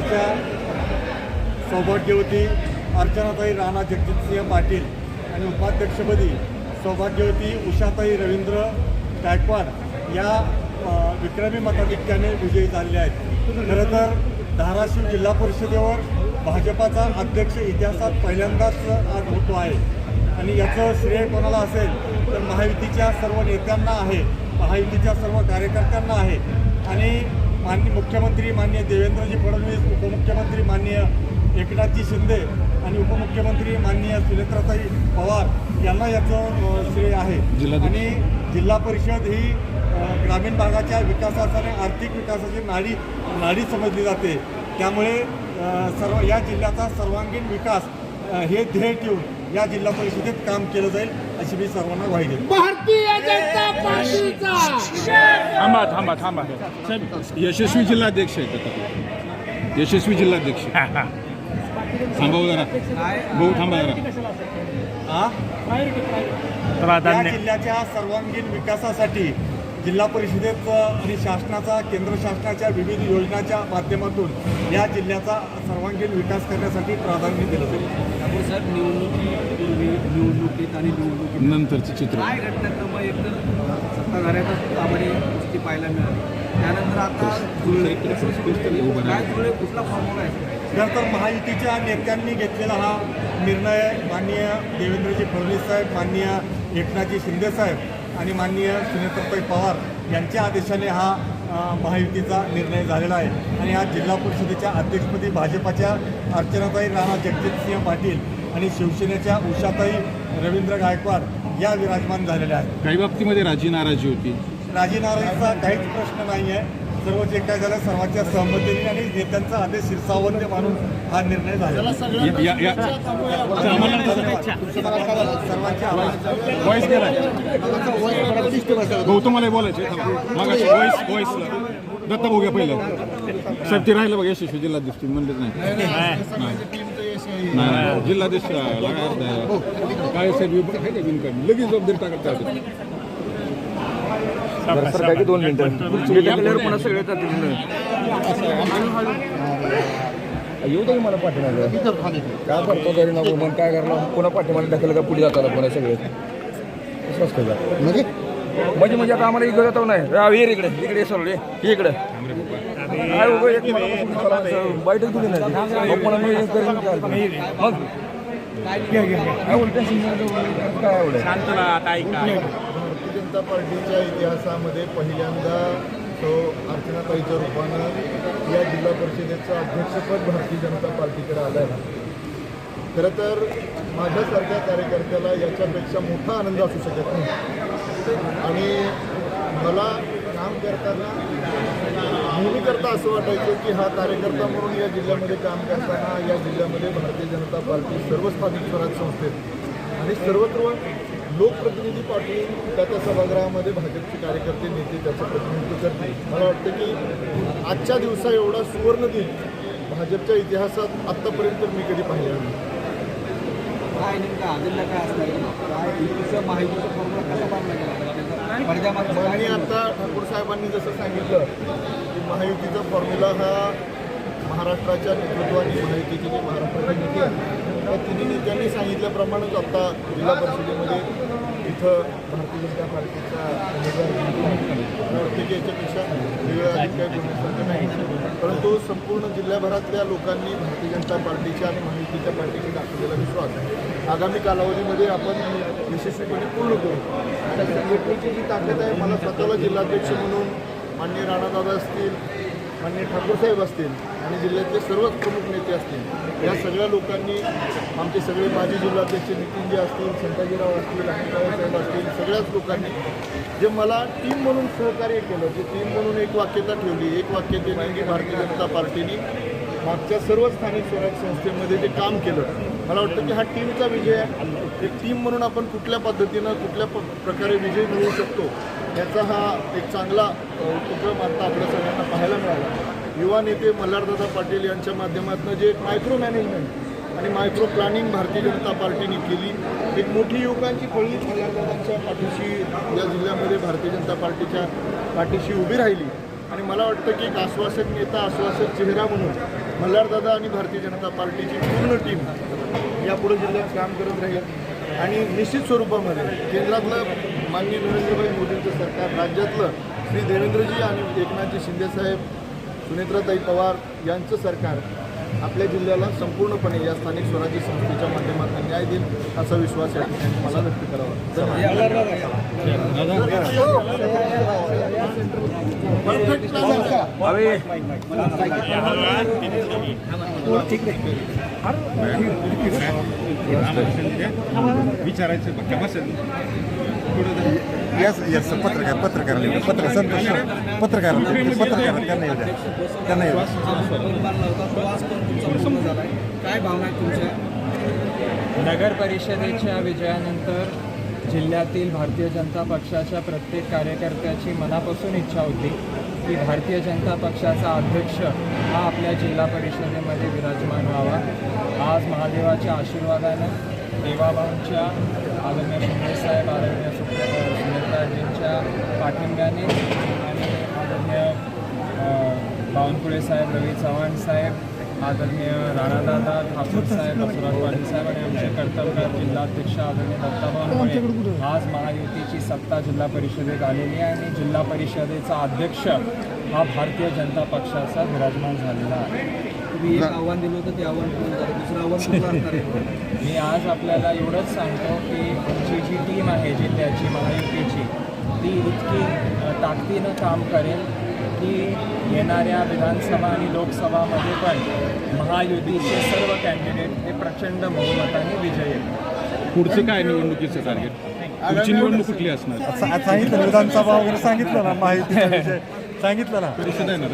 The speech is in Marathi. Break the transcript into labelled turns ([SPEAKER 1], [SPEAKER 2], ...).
[SPEAKER 1] जिल्ह्याच्या सौभाग्यवती अर्चनाताई राणा जगजितसिंह पाटील आणि उपाध्यक्षपदी सौभाग्यवती उषाताई रवींद्र गायकवाड या विक्रमी मताधिक्याने विजयी झालेले आहेत। खरं तर धाराशिव जिल्हा परिषदेवर भाजपाचा अध्यक्ष इतिहासात पहिल्यांदाच आज होतो आहे आणि याचं श्रेय कोणाला असेल तर महायुतीच्या सर्व नेत्यांना आहे, महायुतीच्या सर्व कार्यकर्त्यांना आहे आणि मुख्यमंत्री माननीय देवेंद्रजी फडणवीस, उपमुख्यमंत्री माननीय एकनाथजी शिंदे आणि उपमुख्यमंत्री माननीय सुनेत्राताई पवार यांना याचं श्रेय आहे। आणि जिल्हा परिषद ही ग्रामीण भागाच्या विकासाचा आणि आर्थिक विकासाची नाडी समजली जाते। त्यामुळे या जिल्ह्याचा सर्वांगीण विकास हे ध्येय ठेवून या जिल्हा परिषदेत काम केलं जाईल अशी मी सर्वांना ग्वाही देतो।
[SPEAKER 2] भारतीय जनता पार्टीचा
[SPEAKER 3] थांबा साहेब, यशस्वी जिल्हाध्यक्ष आहेत, यशस्वी जिल्हाध्यक्ष थांबा जरा, भाऊ थांबा जरा।
[SPEAKER 1] या जिल्ह्याच्या सर्वांगीण विकासासाठी जिल्हा परिषदेत आणि शासनाचा, केंद्र शासनाच्या विविध योजनांच्या माध्यमातून या जिल्ह्याचा सर्वांगीण विकास करण्यासाठी प्राधान्य दिलं जाईल।
[SPEAKER 4] सर, निवडणुकीत आणि
[SPEAKER 3] नंतरचं चित्र
[SPEAKER 4] काय घटनाक्रम एकतर सत्ताधाऱ्यातच आम्हाला गोष्टी पाहायला मिळाली, त्यानंतर आता काय कुठला फॉर्म्युला आहे?
[SPEAKER 1] खरं तर महायुतीच्या नेत्यांनी घेतलेला हा निर्णय माननीय देवेंद्रजी फडणवीस साहेब, माननीय एकनाथजी शिंदे साहेब आणि माननीय सुनेत्राताई पवार यांच्या आदेशाने हा महायुतीचा निर्णय झालेला आहे। आणि आज जिल्हा परिषदेच्या अध्यक्षपदी भाजपाच्या अर्चनाताई राणा जगजितसिंह पाटील आणि शिवसेनेच्या उषाताई रवींद्र गायकवाड या विराजमान झालेल्या आहेत। काही
[SPEAKER 3] बाबतीमध्ये राजी नाराजी होती,
[SPEAKER 1] राजी नाराजीचा काहीच प्रश्न नाही आहे। सर्व जे काय झालं सर्वांच्या सहमतीने आणि नेत्यांचा आदेश शिरसावंत मानून हा निर्णय झाला।
[SPEAKER 3] भाऊ तुम्हाला बोलायचे वॉइस दत्ता भाऊ घ्या पहिलं साहेब, ते राहिलं बघा यशस्वी जिल्हाध्यक्ष म्हणलेच नाही जिल्हाध्यक्ष काय साहेब लगेच जबाबदारी टाकत
[SPEAKER 5] सर 2 मिनिटं पुन्हा सगळे येऊ दे मला पाठीमागे काय करतो तरी नको मग काय करणार पुन्हा पाठीमागे ढकल का पुढे जाताना पुन्हा सगळे कसं असतं का म्हणजे आता आम्हाला इकडे जातो नाही इकडे सरळे इकडे काय उभं एक बाईटच कुठे नाही मग पुन्हा मी करेन मग काय उलट्या काय एवढं
[SPEAKER 6] भारतीय जनता पार्टीच्या इतिहासामध्ये पहिल्यांदा अर्चनाताईच्या रूपानं या जिल्हा परिषदेचं अध्यक्षपद भारतीय जनता पार्टीकडे आलं आहे। खरं तर माझ्यासारख्या कार्यकर्त्याला याच्यापेक्षा मोठा आनंद असू शकत नाही आणि मला काम करताना नेहमीकरता असं वाटायचं की हा कार्यकर्ता म्हणून या जिल्ह्यामध्ये काम करताना या जिल्ह्यामध्ये भारतीय जनता पार्टी सर्व स्थानिक स्वराज्य संस्थेत आणि सर्वत्र लोकप्रतिनिधी पाठवून त्या सभागृहामध्ये भाजपचे कार्यकर्ते नेते त्याचं प्रतिनिधित्व करतील। मला वाटतं की आजच्या दिवसा एवढा सुवर्ण दिन भाजपच्या इतिहासात आत्तापर्यंत मी कधी पाहिलेला नाही।
[SPEAKER 4] काय नेमका अजेंडा काय असणार, काय युतीचं महायुतीचा फॉर्म्युला कसा बांधला गेला?
[SPEAKER 6] आणि आता ठाकूर साहेबांनी जसं सांगितलं की महायुतीचा फॉर्म्युला हा महाराष्ट्राच्या नेतृत्वाने महायुतीचे जे महाराष्ट्राचे नेते आहेत त्या तिन्ही नेत्यांनी सांगितल्याप्रमाणेच आता जिल्हा परिषदेमध्ये इथं भारतीय जनता पार्टीचा उमेदवार वाटतं की याच्यापेक्षा वेगळं अधिक काही बोलण्यासारखं नाही, परंतु संपूर्ण जिल्ह्याभरातल्या लोकांनी भारतीय जनता पार्टीच्या आणि महायुतीच्या पार्टीकडे दाखवलेला विश्वास आहे आगामी कालावधीमध्ये आपण यशस्वीपणे पूर्ण करू। आणि संघटनेची जी ताकद आहे, मला स्वतःला जिल्हाध्यक्ष म्हणून माननीय राणादादा असतील, माननीय ठाकूरसाहेब असतील आणि जिल्ह्यातले सर्वच प्रमुख नेते असतील या सगळ्या लोकांनी, आमचे सगळे माजी जिल्हाध्यक्ष नितीनजी असतील, संताजीराव असतील, अमिताभसाहेब असतील, सगळ्याच लोकांनी जे मला टीम म्हणून सहकार्य केलं, जे टीम म्हणून एक वाक्यता ठेवली, एक वाक्यतेने की भारतीय जनता पार्टीने मागच्या सर्व स्थानिक स्वराज्य संस्थेमध्ये जे काम केलं, मला वाटतं की हा टीमचा विजय आहे। एक टीम म्हणून आपण कुठल्या पद्धतीनं कुठल्या प्रकारे विजय मिळवू शकतो याचा हा एक चांगला उपक्रम आता आपल्या सगळ्यांना पाहायला मिळाला। युवा नेते मल्हारदादा पाटील यांच्या माध्यमातून जे मायक्रो मॅनेजमेंट आणि मायक्रो प्लॅनिंग भारतीय जनता पार्टीने केली, एक मोठी युवकांची फळी मल्हारदादांच्या पाठीशी या जिल्ह्यामध्ये भारतीय जनता पार्टीच्या पाठीशी उभी राहिली आणि मला वाटतं की एक आश्वासक नेता, आश्वासक चेहरा म्हणून मल्हारदादा आणि भारतीय जनता पार्टीची पूर्ण टीम यापुढे जिल्ह्यात काम करत राहील आणि निश्चित स्वरूपामध्ये केंद्रातलं माननीय नरेंद्रभाई मोदींचं सरकार, राज्यातलं श्री देवेंद्रजी आणि एकनाथजी शिंदेसाहेब, सुनेत्राताई पवार यांचं सरकार आपल्या जिल्ह्याला संपूर्णपणे या स्थानिक स्वराज्य संस्थेच्या माध्यमातून न्याय देईल असा विश्वास या ठिकाणी मला व्यक्त
[SPEAKER 3] विचारायचं
[SPEAKER 1] यस पत्रकार संतोष पत्रकार त्यांना येऊ द्या, त्यांना येऊ द्या.
[SPEAKER 4] काय भावना आहे तुमच्या?
[SPEAKER 2] नगर परिषदेच्या विजयानंतर जिल्ह्यातील भारतीय जनता पक्षाच्या प्रत्येक कार्यकर्त्याची मनापासून इच्छा होती की भारतीय जनता पक्षाचा अध्यक्ष हा आपल्या जिल्हा परिषदेमध्ये विराजमान व्हावा. आज महादेवाच्या आशीर्वादानं, देवाभाऊंच्या, आदरणीय शिंदेसाहेब, आदरणीय सुनेत्राजींच्या पाठिंब्याने आणि आदरणीय बावनकुळे साहेब, रवी चव्हाण साहेब, आदरणीय राणादादा, ठाकूर साहेब, बसवराज पाटील साहेब आणि आमचे कर्तव्यगार जिल्हाध्यक्ष आदरणीय दत्ताभाऊ आज महायुतीची सत्ता जिल्हा परिषदेत आलेली आहे आणि जिल्हा परिषदेचा अध्यक्ष हा भारतीय जनता पक्षाचा विराजमान झालेला आहे.
[SPEAKER 4] तुम्ही एक आव्हान दिलं होतं, ते आव्हान पूर्ण झालं. दुसरं आव्हान कुठलं असणार आहे?
[SPEAKER 2] मी आज आपल्याला एवढंच सांगतो की जी टीम आहे जिल्ह्याची महायुतीची, ती इतकी ताकदीनं काम करेल की येणाऱ्या विधानसभा आणि लोकसभामध्ये पण महायुतीचे सर्व कॅन्डिडेट हे प्रचंड बहुमताने विजयी आहेत.
[SPEAKER 3] पुढचं काय निवडणुकीचं टार्गेट? पुढची निवडणूक कुठली असणार?
[SPEAKER 1] सांगितलं विधानसभा वगैरे सांगितलं ना, माहिती सांगितलं ना.
[SPEAKER 3] परिषद आहे ना.